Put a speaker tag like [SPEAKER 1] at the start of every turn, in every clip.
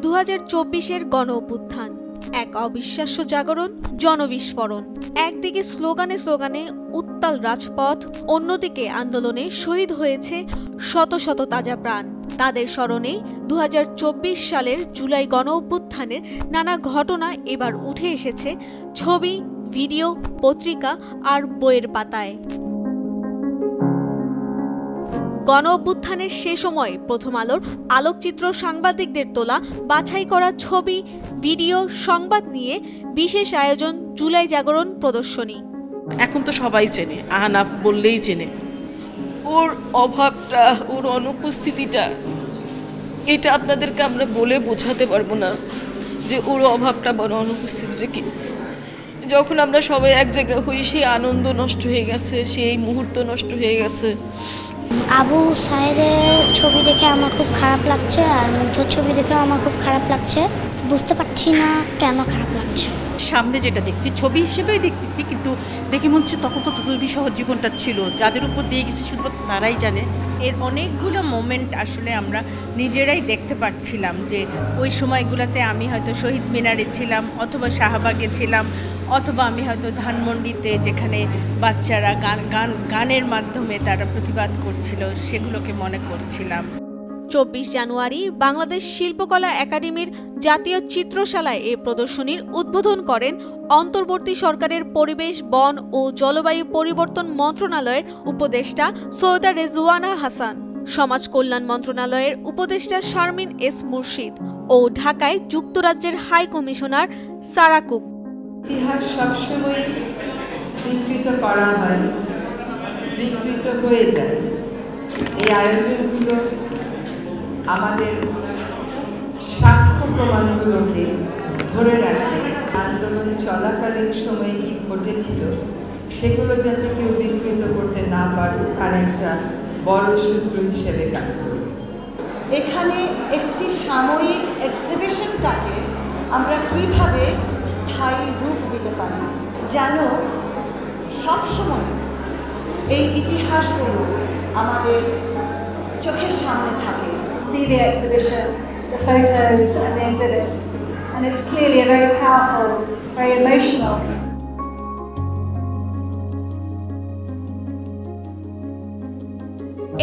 [SPEAKER 1] 2024-এর গণ অভ্যুত্থান, এক অবিশ্বাস্য জাগরণ, জনবিস্ফোরণ। একদিকে স্লোগানে স্লোগানে উত্তাল রাজপথ, অন্যদিকে আন্দোলনে শহীদ হয়েছে শত শত তাজা প্রাণ। তাদের স্মরণে 2024 সালের জুলাই গণ অভ্যুত্থানের নানা ঘটনা এবার উঠে এসেছে ছবি, ভিডিও, পত্রিকা আর বইয়ের পাতায়। গণ অভ্যুত্থানের সে সময় প্রথম আলোর আলোকচিত্র সাংবাদিকদের তোলা বাছাই করা ছবি, ভিডিও, সংবাদ নিয়ে বিশেষ আয়োজন জুলাই জাগরণ প্রদর্শনী।
[SPEAKER 2] এখন তো সবাই চেনে, আহনাফ বললেই চেনে। ওর অভাবটা, ওর অনুপস্থিতিটা, এটা আপনাদেরকে আমরা বলে বোঝাতে পারবো না যে ওর অভাবটা বড়, অনুপস্থিতিটা কি। যখন আমরা সবাই এক জায়গায় হই, সেই আনন্দ নষ্ট হয়ে গেছে, সেই মুহূর্ত নষ্ট হয়ে গেছে।
[SPEAKER 3] আবু সাহেদের ছবি দেখে আমার খুব খারাপ লাগছে, আর মুগ্ধর ছবি দেখে আমার খুব খারাপ লাগছে। বুঝতে পারছি না কেন খারাপ লাগছে।
[SPEAKER 4] সামনে যেটা দেখছি ছবি হিসেবেই দেখতেছি, কিন্তু দেখে মনে হচ্ছে তখন কত দুর্বিষহ জীবনটা ছিল, যাদের উপর দিয়ে গেছে শুধুমাত্র তারাই জানে।
[SPEAKER 5] এর অনেকগুলো মোমেন্ট আসলে আমরা নিজেরাই দেখতে পাচ্ছিলাম যে ওই সময়গুলোতে আমি হয়তো শহীদ মিনারে ছিলাম, অথবা শাহবাগে ছিলাম, অথবা আমি হয়তো ধানমন্ডিতে, যেখানে বাচ্চারা গানের মাধ্যমে তারা প্রতিবাদ করছিল, সেগুলোকে মনে করছিলাম।
[SPEAKER 1] 24 জানুয়ারি বাংলাদেশ শিল্পকলা একাডেমির জাতীয় চিত্রশালায় এ প্রদর্শনীর উদ্বোধন করেন অন্তর্বর্তী সরকারের পরিবেশ, বন ও জলবায়ু পরিবর্তন মন্ত্রণালয়ের উপদেষ্টা সৈয়দা রেজওয়ানা হাসান, সমাজ কল্যাণ মন্ত্রণালয়ের উপদেষ্টা শারমিন এস মুর্শিদ ও ঢাকায় যুক্তরাজ্যের হাই কমিশনার সারা কুক।
[SPEAKER 6] ইতিহাস সবসময় বিকৃত করা হয়, বিকৃত হয়ে যায়। এই আয়োজনগুলো আমাদের সাক্ষ্য প্রমাণগুলোকে ধরে রাখতে, আন্দোলন চলাকালীন সময়ে কি ঘটেছিল সেগুলো যাতে কেউ বিকৃত করতে না পারে তার একটা বড় সূত্র হিসেবে কাজ করবে।
[SPEAKER 7] এখানে একটি সাময়িক এক্সিবিশনটাকে আমরা কিভাবে স্থায়ী রূপ দিতে পারি, যেন সবসময় এই ইতিহাসগুলো আমাদের চোখের সামনে থাকে।
[SPEAKER 8] See the exhibition, the photos and the exhibits, and it's clearly a very powerful, very emotional.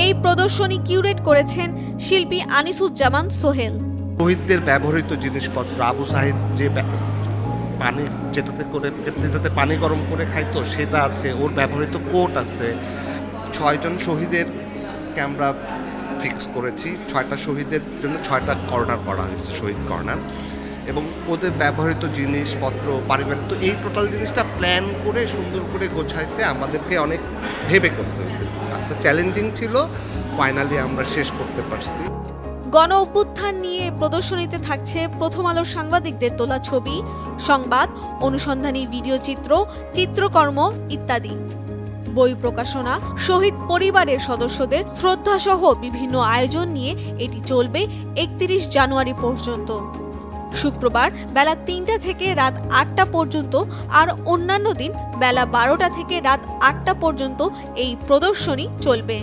[SPEAKER 1] এই প্রদর্শনী কিউরেট করেছেন শিল্পী আনিসুজ্জামান সোহেল।
[SPEAKER 9] শহীদদের ব্যবহৃত জিনিসপত্র, আবু সাহিদ যে পানি যেটাতে পানি গরম করে খাইতো সেটা আছে, ওর ব্যবহৃত কোট আছে। 6 জন শহীদের ক্যামেরা ফিক্স করেছি, 6টা শহীদের জন্য 6টা কর্নার করা হয়েছে, শহীদ কর্নার, এবং ওদের ব্যবহৃত জিনিসপত্র, পারিবারিক। তো এই টোটাল জিনিসটা প্ল্যান করে সুন্দর করে গোছাইতে আমাদেরকে অনেক ভেবে করতে হয়েছে। কাজটা চ্যালেঞ্জিং ছিল, ফাইনালি আমরা শেষ করতে পারছি।
[SPEAKER 1] গণ অভ্যুত্থান নিয়ে প্রদর্শনীতে থাকছে প্রথম আলোর সাংবাদিকদের তোলা ছবি, সংবাদ, অনুসন্ধানী ভিডিও চিত্র, চিত্রকর্ম ইত্যাদি। বই প্রকাশনা, শহীদ পরিবারের সদস্যদের শ্রদ্ধাসহ বিভিন্ন আয়োজন নিয়ে এটি চলবে 31 জানুয়ারি পর্যন্ত। শুক্রবার বেলা 3টা থেকে রাত 8টা পর্যন্ত আর অন্যান্য দিন বেলা 12টা থেকে রাত 8টা পর্যন্ত এই প্রদর্শনী চলবে।